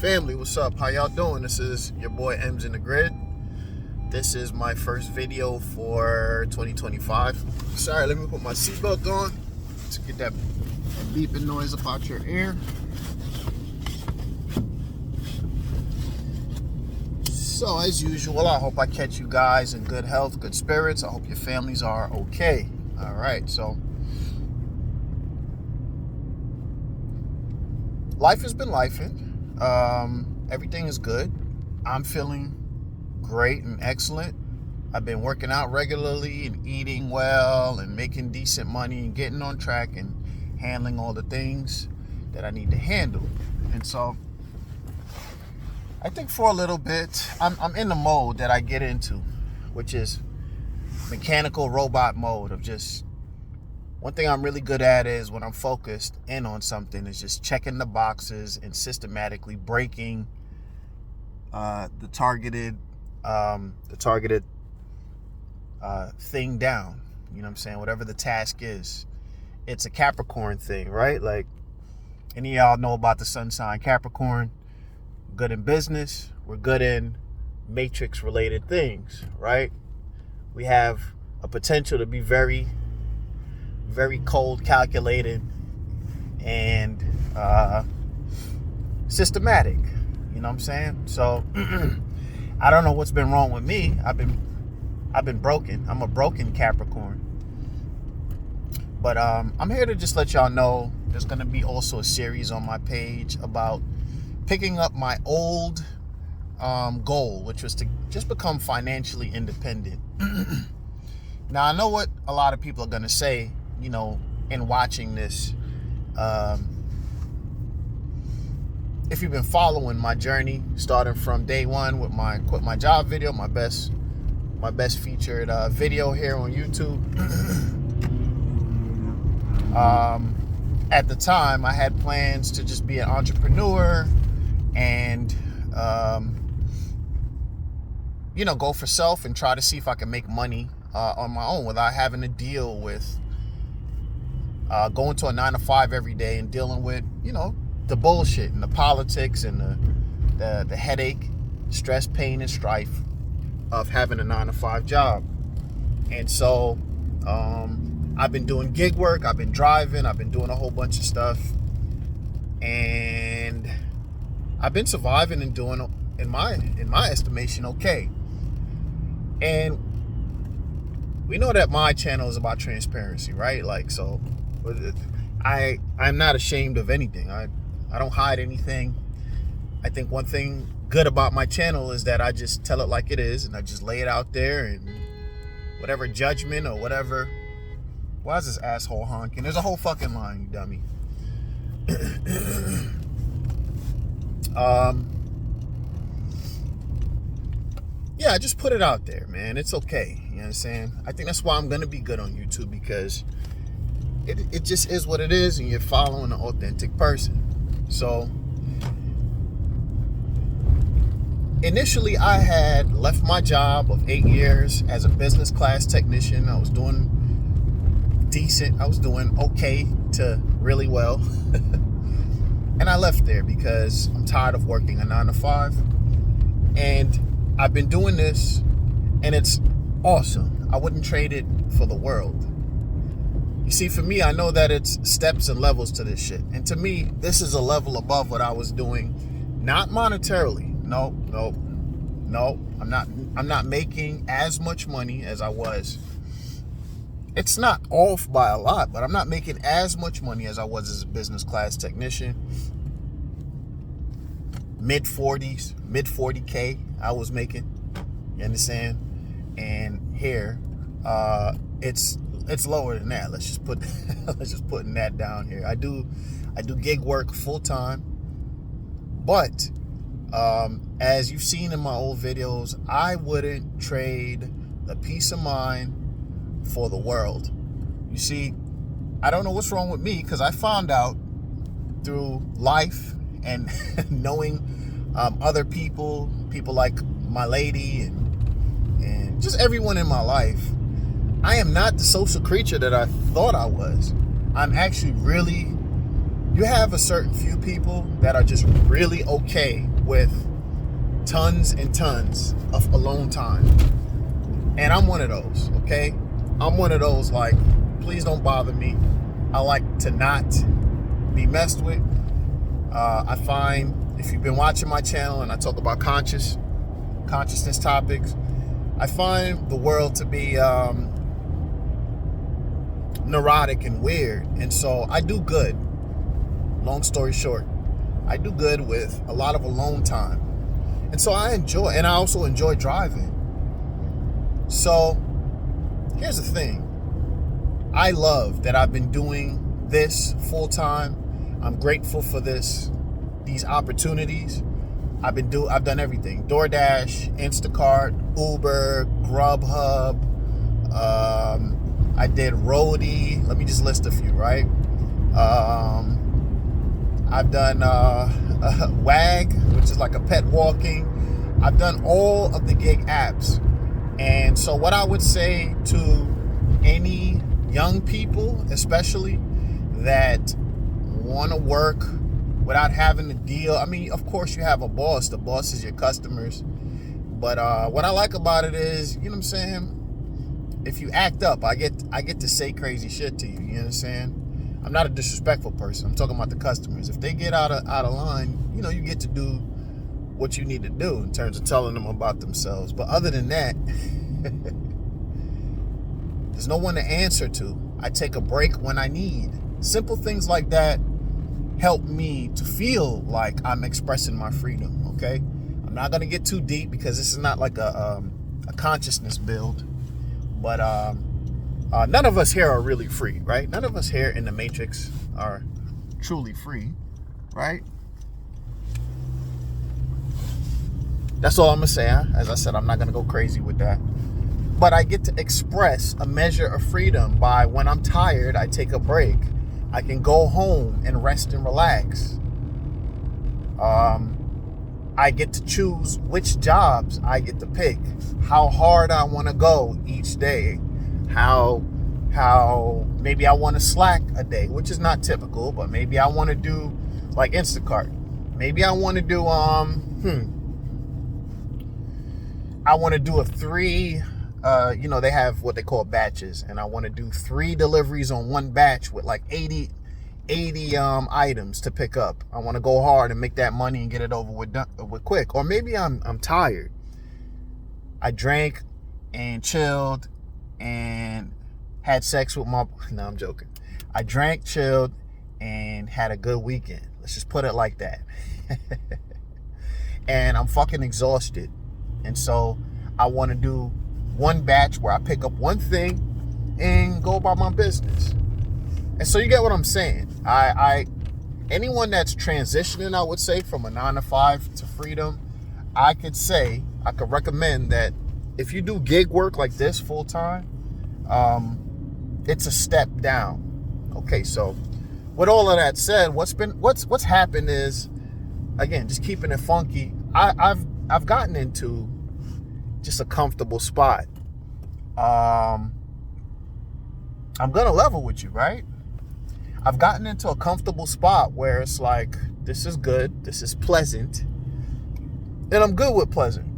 Family, what's up? How y'all doing? This is your boy M's in the Grid. This is my first video for 2025. Sorry, let me put my seatbelt on to get that beeping noise up out your ear. So as usual, I hope I catch you guys in good health, good spirits. I hope your families are okay. All right, so life has been lifing. Everything is good. I'm feeling great and excellent. I've been working out regularly and eating well and making decent money and getting on track and handling all the things that I need to handle. And so I think for a little bit, I'm in the mode that I get into, which is mechanical robot mode of just, one thing I'm really good at is when I'm focused in on something is just checking the boxes and systematically breaking the targeted thing down. You know what I'm saying? Whatever the task is. It's a Capricorn thing, right? Like, any of y'all know about the sun sign Capricorn. Good in business. We're good in matrix related things, right? We have a potential to be very, very cold, calculated, and systematic. You know what I'm saying? So I don't know what's been wrong with me. I've been broken. I'm a broken Capricorn. But I'm here to just let y'all know there's gonna be also a series on my page about picking up my old goal, which was to just become financially independent. Now I know what a lot of people are gonna say, you know, in watching this. If you've been following my journey, starting from day one with my quit my job video, my best featured video here on YouTube. At the time, I had plans to just be an entrepreneur and go for self and try to see if I can make money on my own without having to deal with going to a 9-to-5 every day and dealing with, the bullshit and the politics and the headache, stress, pain, and strife of having a 9-to-5 job. And so I've been doing gig work, I've been driving, I've been doing a whole bunch of stuff, and I've been surviving and doing, in my estimation, okay. And we know that my channel is about transparency, right? Like, so I'm not ashamed of anything. I don't hide anything. I think one thing good about my channel is that I just tell it like it is, and I just lay it out there, and whatever judgment or whatever. Why is this asshole honking? There's a whole fucking line, you dummy. Yeah, just put it out there, man. It's okay. You know what I'm saying? I think that's why I'm gonna be good on YouTube, because it just is what it is, and you're following an authentic person. So initially, I had left my job of 8 years as a business class technician. I was doing decent. I was doing okay to really well. And I left there because I'm tired of working a 9-to-5. And I've been doing this, and it's awesome. I wouldn't trade it for the world. You see, for me, I know that it's steps and levels to this shit. And to me, this is a level above what I was doing. Not monetarily. No. I'm not making as much money as I was. It's not off by a lot, but I'm not making as much money as I was as a business class technician. Mid 40K I was making. You understand? And here, it's lower than that. Let's just put that down here. I do gig work full time, but as you've seen in my old videos, I wouldn't trade the peace of mind for the world. You see, I don't know what's wrong with me, because I found out through life and knowing other people like my lady and just everyone in my life, I am not the social creature that I thought I was. I'm actually really You have a certain few people that are just really okay with tons and tons of alone time. And I'm one of those, okay? I'm one of those, like, please don't bother me. I like to not be messed with. I find, if you've been watching my channel and I talk about consciousness topics, I find the world to be neurotic and weird. And so I do good. Long story short, I do good with a lot of alone time. And so I enjoy, and I also enjoy driving. So here's the thing. I love that I've been doing this full time. I'm grateful for these opportunities. I've done everything. DoorDash, Instacart, Uber, Grubhub. I did Roadie. Let me just list a few, right? I've done WAG, which is like a pet walking. I've done all of the gig apps. And so what I would say to any young people, especially, that want to work without having to deal. I mean, of course you have a boss. The boss is your customers. But what I like about it is, you know what I'm saying? If you act up, I get to say crazy shit to you. You know what I'm saying? I'm not a disrespectful person. I'm talking about the customers. If they get out of line, you know, you get to do what you need to do in terms of telling them about themselves. But other than that, there's no one to answer to. I take a break when I need. Simple things like that help me to feel like I'm expressing my freedom, okay? I'm not going to get too deep because this is not like a consciousness build. But none of us here are really free, right? None of us here in the Matrix are truly free, right? That's all I'm going to say. As I said, I'm not going to go crazy with that. But I get to express a measure of freedom by when I'm tired, I take a break. I can go home and rest and relax. I get to choose which jobs I get to pick, how hard I want to go each day, how maybe I want to slack a day, which is not typical, but maybe I want to do like Instacart. Maybe I want to do I want to do a 3 they have what they call batches, and I want to do 3 deliveries on one batch with like 80 items to pick up. I want to go hard and make that money and get it over with quick. Or maybe I'm tired. I drank and chilled and had sex with my... No, I'm joking. I drank, chilled, and had a good weekend. Let's just put it like that. And I'm fucking exhausted. And so I want to do one batch where I pick up one thing and go about my business. And so you get what I'm saying. Anyone that's transitioning, I would say, from a 9-to-5 to freedom, I could recommend that if you do gig work like this full time, it's a step down. Okay, so with all of that said, what's happened is, again, just keeping it funky. I've gotten into just a comfortable spot. I'm gonna level with you, right? I've gotten into a comfortable spot where it's like, this is good, this is pleasant, and I'm good with pleasant.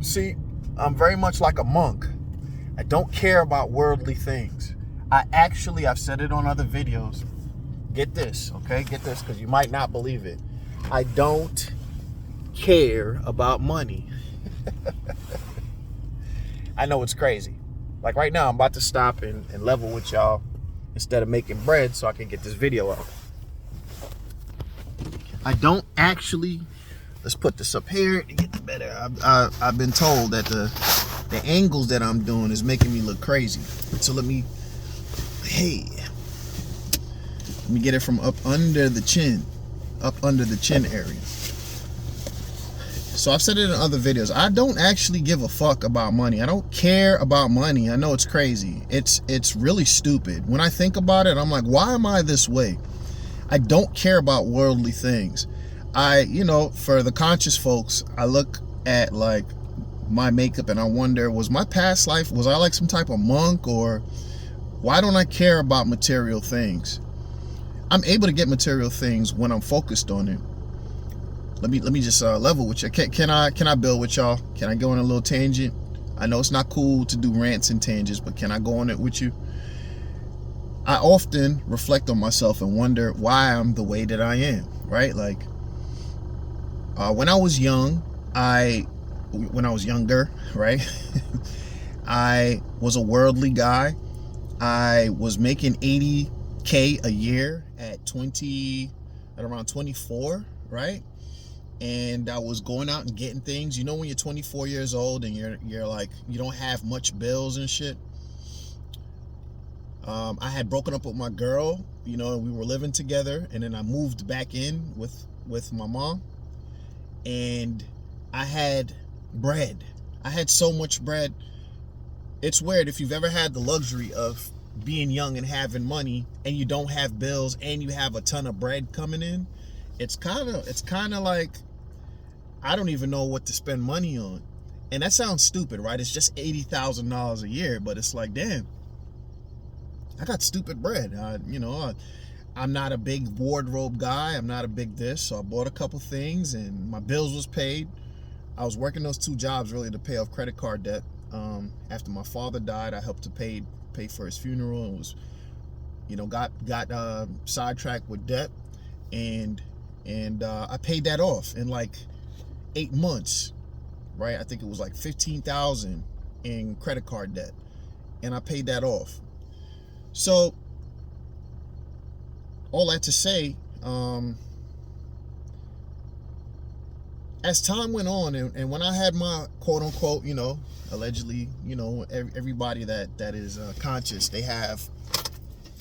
See, I'm very much like a monk. I don't care about worldly things. I've said it on other videos. Get this, okay? Get this, because you might not believe it. I don't care about money. I know it's crazy. Like right now, I'm about to stop and level with y'all instead of making bread so I can get this video out. I don't actually... Let's put this up here to get better. I've been told that the angles that I'm doing is making me look crazy. So let me get it from up under the chin area. So I've said it in other videos. I don't actually give a fuck about money. I don't care about money. I know it's crazy. It's really stupid. When I think about it, I'm like, why am I this way? I don't care about worldly things. For the conscious folks, I look at like my makeup and I wonder, was my past life, was I like some type of monk, or why don't I care about material things? I'm able to get material things when I'm focused on it. Let me just level with you. Can I build with y'all? Can I go on a little tangent? I know it's not cool to do rants and tangents, but can I go on it with you? I often reflect on myself and wonder why I'm the way that I am, right? Like, when I was young, when I was younger, right? I was a worldly guy. I was making 80K a year at around 24, right? And I was going out and getting things. You know, when you're 24 years old and you're like, you don't have much bills and shit. I had broken up with my girl, you know, and we were living together, and then I moved back in with my mom, and I had bread. I had so much bread. It's weird if you've ever had the luxury of being young and having money, and you don't have bills, and you have a ton of bread coming in. It's kind of like, I don't even know what to spend money on. And that sounds stupid, right? It's just $80,000 a year, but it's like, damn, I got stupid bread. I'm not a big wardrobe guy. I'm not a big this. So I bought a couple things and my bills was paid. I was working those 2 jobs really to pay off credit card debt. After my father died, I helped to pay for his funeral, and was, got sidetracked with debt, and I paid that off in like 8 months, right? I think it was like 15,000 in credit card debt, and I paid that off. So all that to say, as time went on, and when I had my quote unquote, allegedly, everybody that is conscious, they have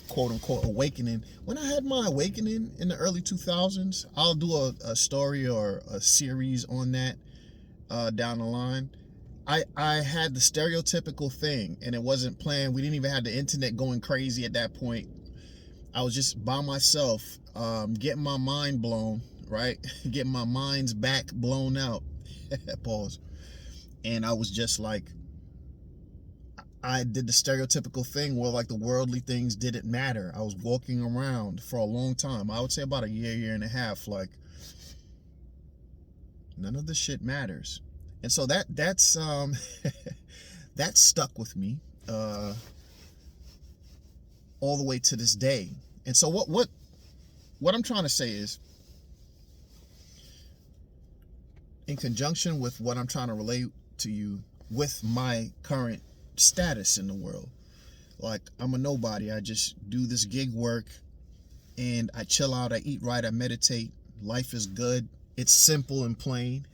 quote unquote awakening. When I had my awakening in the early 2000s, I'll do a story or a series on that down the line. I had the stereotypical thing, and it wasn't planned. We didn't even have the internet going crazy at that point. I was just by myself, getting my mind blown, right? Getting my mind's back blown out. Pause. And I was just like, I did the stereotypical thing where like the worldly things didn't matter. I was walking around for a long time. I would say about a year and a half, like none of this shit matters. And so that's that stuck with me all the way to this day. And so what I'm trying to say is, in conjunction with what I'm trying to relate to you with my current status in the world, like I'm a nobody. I just do this gig work and I chill out, I eat right, I meditate. Life is good. It's simple and plain.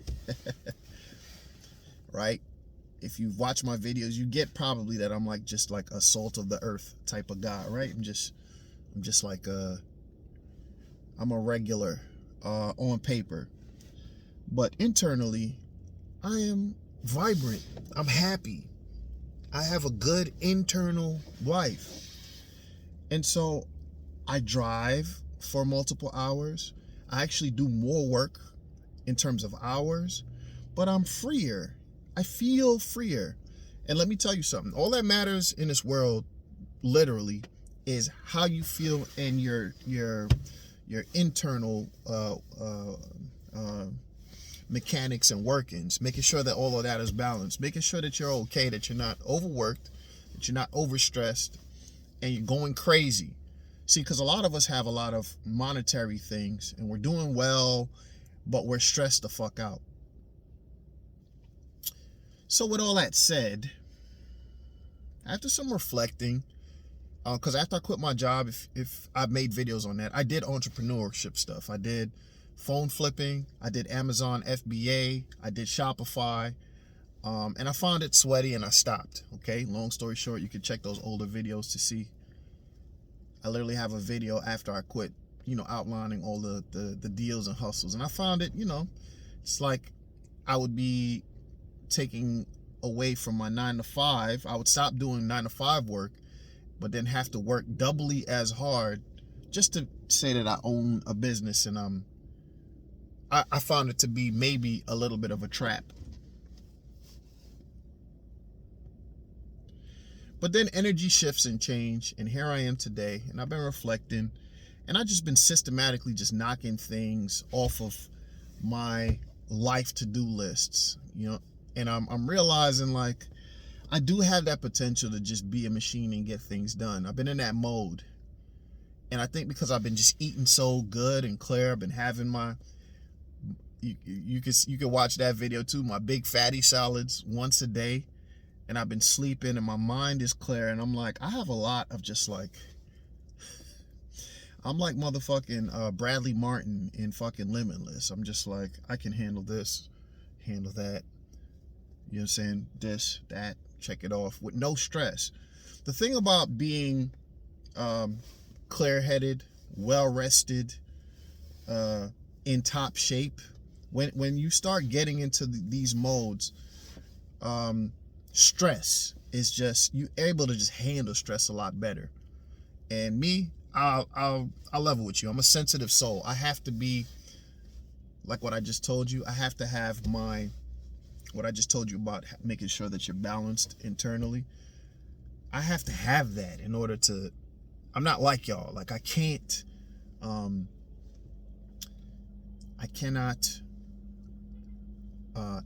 Right? If you've watched my videos, you get probably that I'm like just like a salt of the earth type of guy, right? I'm just like I'm a regular on paper, but internally I am vibrant. I'm happy. I have a good internal life. And so I drive for multiple hours. I actually do more work in terms of hours, but I'm freer. I feel freer. And let me tell you something. All that matters in this world, literally, is how you feel in your internal mechanics and workings, making sure that all of that is balanced, making sure that you're okay, that you're not overworked, that you're not overstressed, and you're going crazy. See, because a lot of us have a lot of monetary things and we're doing well, but we're stressed the fuck out. So with all that said, after some reflecting, because after I quit my job, if I made videos on that, I did entrepreneurship stuff. I did phone flipping, I did Amazon FBA, I did Shopify, and I found it sweaty and I stopped. Okay, long story short, you can check those older videos to see. I literally have a video after I quit, outlining all the deals and hustles, and I found it, it's like I would be taking away from my 9 to 5. I would stop doing 9 to 5 work, but then have to work doubly as hard just to say that I own a business. And I found it to be maybe a little bit of a trap. But then energy shifts and change, and here I am today, and I've been reflecting, And I've just been systematically just knocking things off of my life to-do lists, and I'm realizing like I do have that potential to just be a machine and get things done. I've been in that mode. And I think because I've been just eating so good and clear, I've been having my, you can watch that video too, my big fatty salads once a day. And I've been sleeping and my mind is clear. And I'm like, I have a lot of just like, I'm like motherfucking Bradley Martin in fucking Limitless. I'm just like, I can handle this, handle that. You know what I'm saying? This, that, check it off with no stress. The thing about being clear-headed, well-rested, in top shape, when you start getting into these modes, stress is just, you're able to just handle stress a lot better. And me, I'll level with you. I'm a sensitive soul. I have to be like what I just told you. I have to have what I just told you about making sure that you're balanced internally. I have to have that in order to, I'm not like y'all. Like I cannot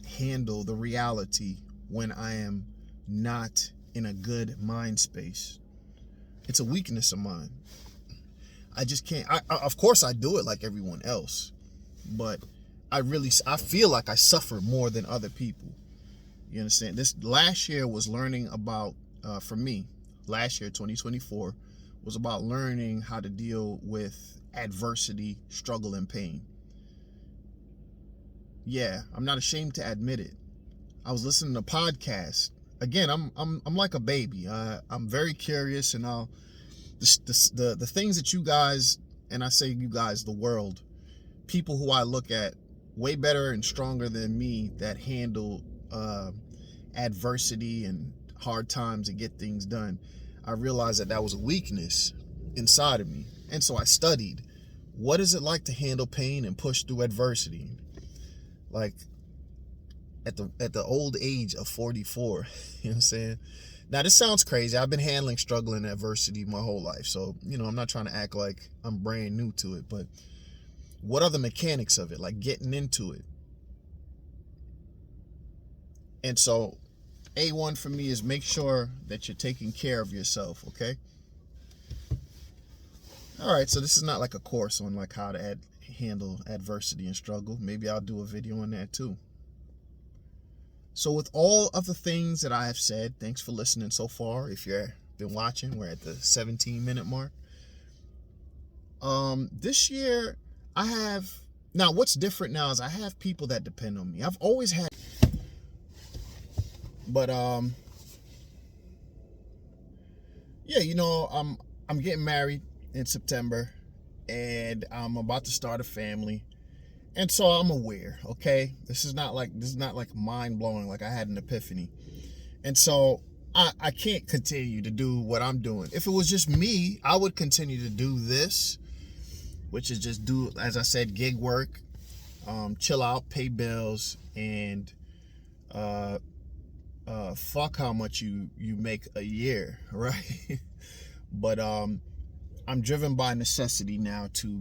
handle the reality when I am not in a good mind space. It's a weakness of mine. I just can't. Of course I do it like everyone else, but I feel like I suffer more than other people. You understand? This last year was learning about, for me, last year, 2024, was about learning how to deal with adversity, struggle, and pain. Yeah, I'm not ashamed to admit it. I was listening to podcasts. Again, I'm like a baby. I'm very curious, and the things that you guys, and I say you guys, the world, people who I look at way better and stronger than me that handle adversity and hard times and get things done. I realized that was a weakness inside of me. And so I studied, what is it like to handle pain and push through adversity? Like at the old age of 44, you know what I'm saying? Now this sounds crazy. I've been handling struggle and adversity my whole life. So, I'm not trying to act like I'm brand new to it, but what are the mechanics of it? Like getting into it. And so A1 for me is make sure that you're taking care of yourself, okay? All right, so this is not like a course on like how to handle adversity and struggle. Maybe I'll do a video on that too. So with all of the things that I have said, thanks for listening so far. If you've been watching, we're at the 17-minute mark. This year now what's different now is I have people that depend on me. I've always had, but yeah, I'm getting married in September, and I'm about to start a family, and so I'm aware. Okay, this is not like mind blowing. Like I had an epiphany, and so I can't continue to do what I'm doing. If it was just me, I would continue to do this, which is just do, as I said, gig work, chill out, pay bills, and fuck how much you make a year, right? But I'm driven by necessity now to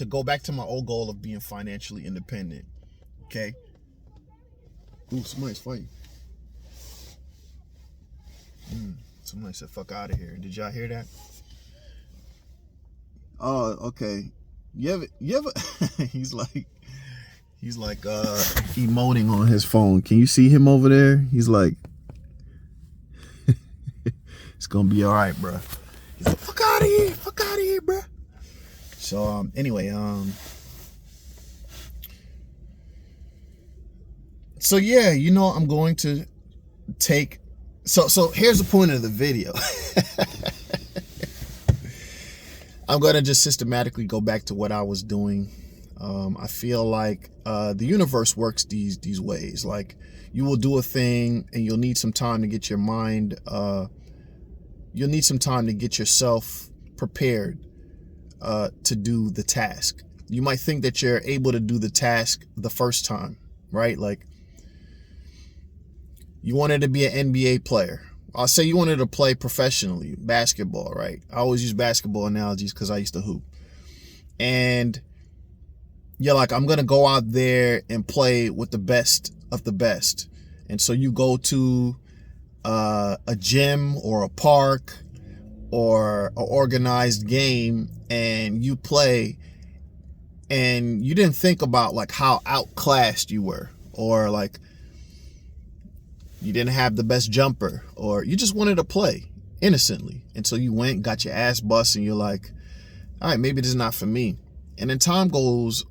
go back to my old goal of being financially independent. Okay. Ooh, somebody's fighting. Somebody said fuck out of here. Did y'all hear that? Oh, okay. You ever he's like emoting on his phone. Can you see him over there? He's like it's gonna be all right, bro. He's like, fuck out of here, bro. So anyway, so yeah, I'm going to take, so here's the point of the video. I'm going to just systematically go back to what I was doing. I feel like the universe works these ways. Like you will do a thing and you'll need some time to get your mind, you'll need some time to get yourself prepared to do the task. You might think that you're able to do the task the first time, right? Like you wanted to be an NBA player. I'll say you wanted to play professionally, basketball, right? I always use basketball analogies because I used to hoop. and you're like, I'm going to go out there and play with the best of the best. And so you go to a gym or a park or an organized game and you play, and you didn't think about like how outclassed you were, or like you didn't have the best jumper, or you just wanted to play innocently. And so you went, got your ass bust, and you're like, all right, maybe this is not for me. And then time goes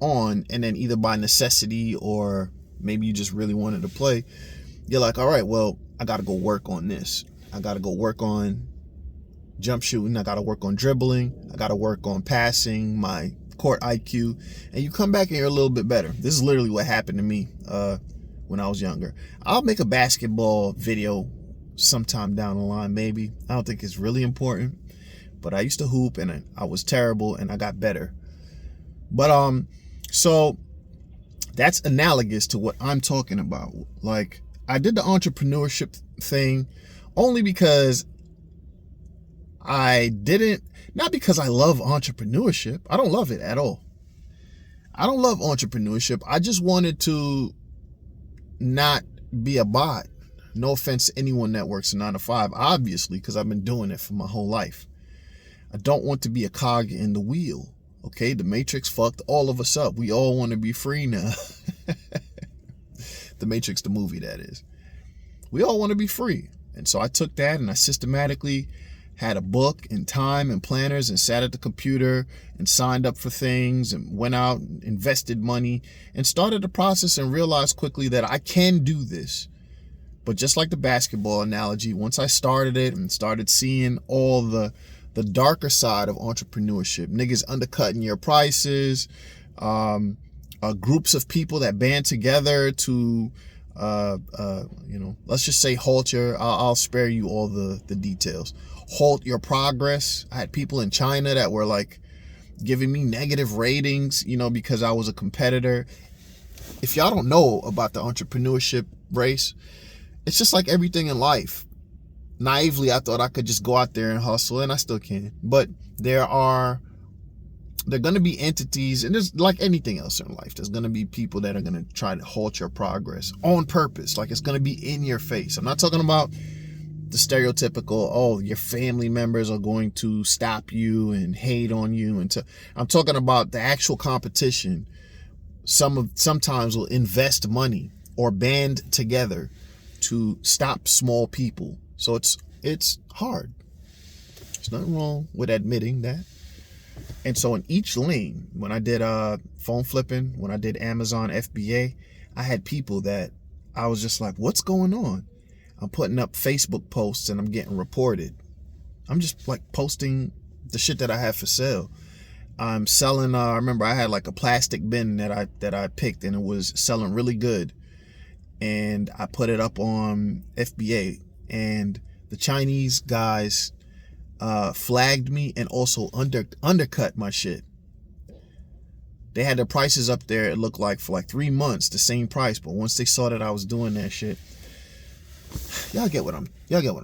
on, and then either by necessity or maybe you just really wanted to play, you're like, all right, well, I got to go work on this. I got to go work on jump shooting. I got to work on dribbling. I got to work on passing, my court IQ. And you come back and you're a little bit better. This is literally what happened to me when I was younger. I'll make a basketball video sometime down the line, maybe. I don't think it's really important, but I used to hoop and I was terrible and I got better. But so that's analogous to what I'm talking about. Like, I did the entrepreneurship thing only because not because I love entrepreneurship. I don't love it at all. I don't love entrepreneurship. I just wanted to not be a bot. No offense to anyone that works a 9 to 5, obviously, because I've been doing it for my whole life. I don't want to be a cog in the wheel. Okay, the Matrix fucked all of us up. We all want to be free now. The Matrix, the movie, that is. We all want to be free. And so I took that and I systematically had a book and time and planners and sat at the computer and signed up for things and went out and invested money and started the process and realized quickly that I can do this. But just like the basketball analogy, once I started it and started seeing all the darker side of entrepreneurship, niggas undercutting your prices, groups of people that band together to, let's just say halt your, I'll spare you all the details, halt your progress. I had people in China that were like giving me negative ratings, because I was a competitor. If y'all don't know about the entrepreneurship race, it's just like everything in life. Naively, I thought I could just go out there and hustle, and I still can. But there are going to be entities, and there's like anything else in life, there's going to be people that are going to try to halt your progress on purpose. Like, it's going to be in your face. I'm not talking about the stereotypical, oh, your family members are going to stop you and hate on you. I'm talking about the actual competition. Sometimes will invest money or band together to stop small people. So it's hard. There's nothing wrong with admitting that. And so in each lane, when I did phone flipping, when I did Amazon FBA, I had people that I was just like, what's going on? I'm putting up Facebook posts and I'm getting reported. I'm just like posting the shit that I have for sale. I'm selling, I remember I had like a plastic bin that I picked, and it was selling really good. And I put it up on FBA, and the Chinese guys flagged me and also undercut my shit. They had their prices up there, it looked like, for like 3 months, the same price. But once they saw that I was doing that shit, y'all get what I'm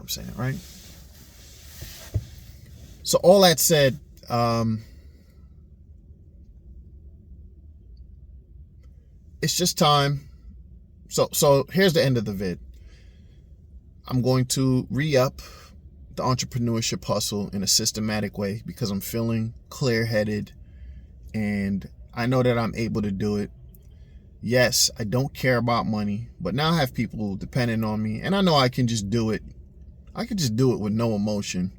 saying, right? So all that said, it's just time. So here's the end of the vid. I'm going to re-up the entrepreneurship hustle in a systematic way because I'm feeling clear-headed and I know that I'm able to do it. Yes, I don't care about money, but now I have people depending on me, and I know I can just do it. I can just do it with no emotion.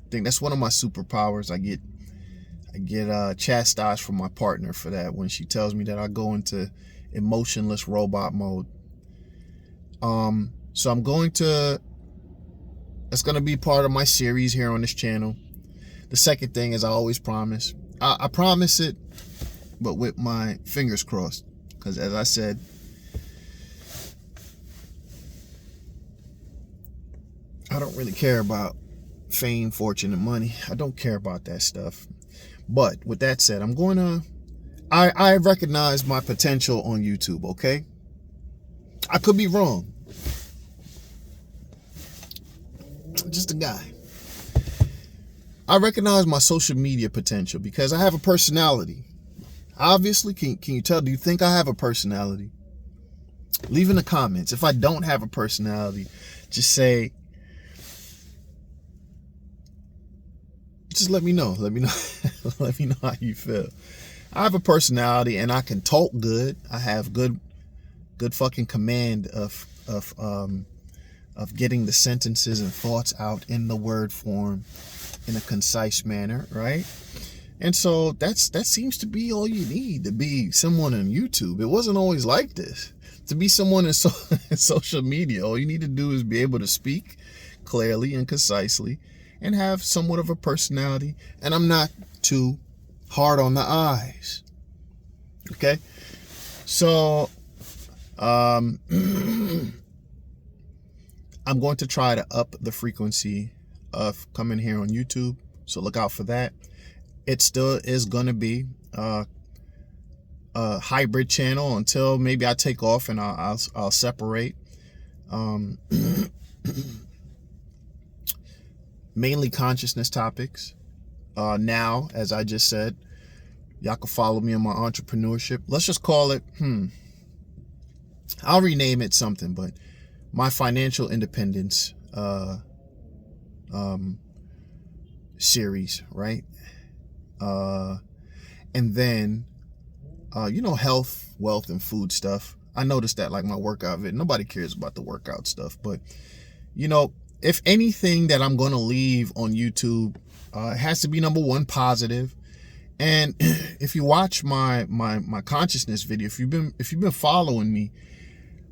I think that's one of my superpowers. I get chastised from my partner for that when she tells me that I go into emotionless robot mode. So it's going to be part of my series here on this channel. The second thing is I always promise. I promise it, but with my fingers crossed. Because as I said, I don't really care about fame, fortune, and money. I don't care about that stuff. But with that said, I recognize my potential on YouTube, okay? I could be wrong. Just a guy. I recognize my social media potential because I have a personality. Obviously, can you tell? Do you think I have a personality? Leave in the comments. If I don't have a personality, just say, just let me know. Let me know. Let me know how you feel. I have a personality and I can talk good. I have good fucking command of getting the sentences and thoughts out in the word form in a concise manner, right? And so that seems to be all you need to be someone on YouTube. It wasn't always like this. To be someone in social media, all you need to do is be able to speak clearly and concisely and have somewhat of a personality. And I'm not too hard on the eyes. Okay? So, I'm going to try to up the frequency of coming here on YouTube. So look out for that. It still is going to be a hybrid channel until maybe I take off and I'll separate. Mainly consciousness topics. Now, as I just said, y'all can follow me on my entrepreneurship. Let's just call it, I'll rename it something, but my financial independence series, right? And then, health, wealth, and food stuff. I noticed that, like my workout vid, nobody cares about the workout stuff, but if anything that I'm going to leave on YouTube, it has to be, number one, positive. And if you watch my consciousness video, if you've been following me,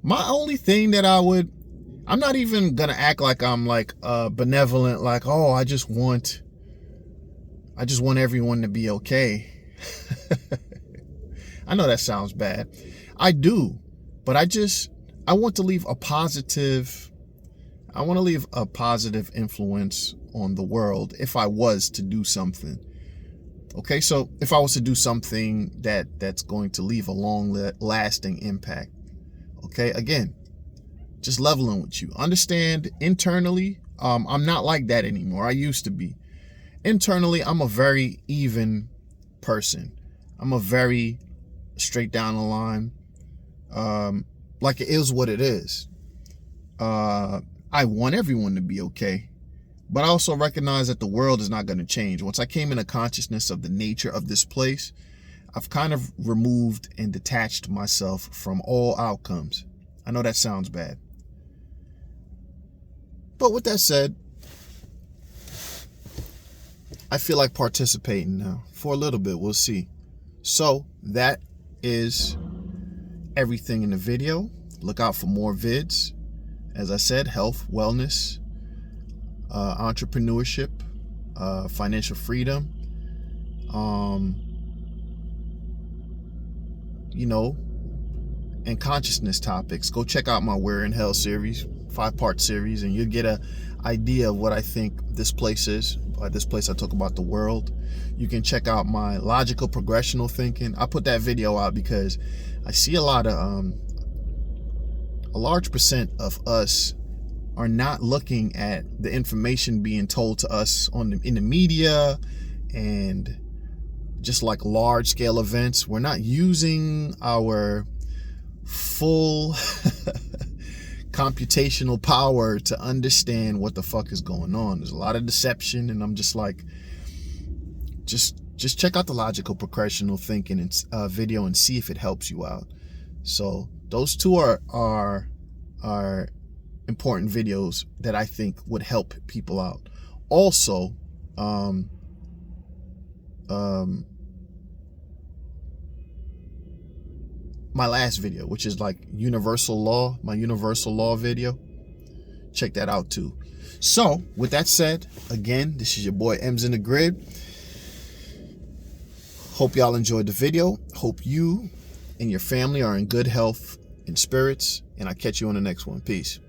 my only thing that I'm not even gonna act like I'm like benevolent, like, oh, I just want everyone to be okay. I know that sounds bad. I do, but I want to leave a positive. I want to leave a positive influence on the world if I was to do something. Okay, so if I was to do something that's going to leave a long-lasting impact. Okay, again, just leveling with you. Understand, internally, I'm not like that anymore. I used to be. Internally, I'm a very even person. I'm a very straight down the line. Like it is what it is. I want everyone to be okay. But I also recognize that the world is not going to change. Once I came into consciousness of the nature of this place, I've kind of removed and detached myself from all outcomes. I know that sounds bad. But with that said, I feel like participating now for a little bit. We'll see. So that is everything in the video. Look out for more vids. As I said, health, wellness, entrepreneurship, financial freedom, and consciousness topics. Go check out my Where in Hell series, 5-part series, and you'll get an idea of what I think this place is. By this place, I talk about the world. You can check out my logical progressional thinking. I put that video out because I see a large percent of us are not looking at the information being told to us in the media and just like large scale events. We're not using our full computational power to understand what the fuck is going on. There's a lot of deception, and I'm just like, just check out the logical progressional thinking and video and see if it helps you out. So those two are important videos that I think would help people out. Also, my last video, which is like universal law, my universal law video, check that out too. So with that said, again, this is your boy M's in the Grid. Hope y'all enjoyed the video. Hope you and your family are in good health and spirits, and I'll catch you on the next one. Peace.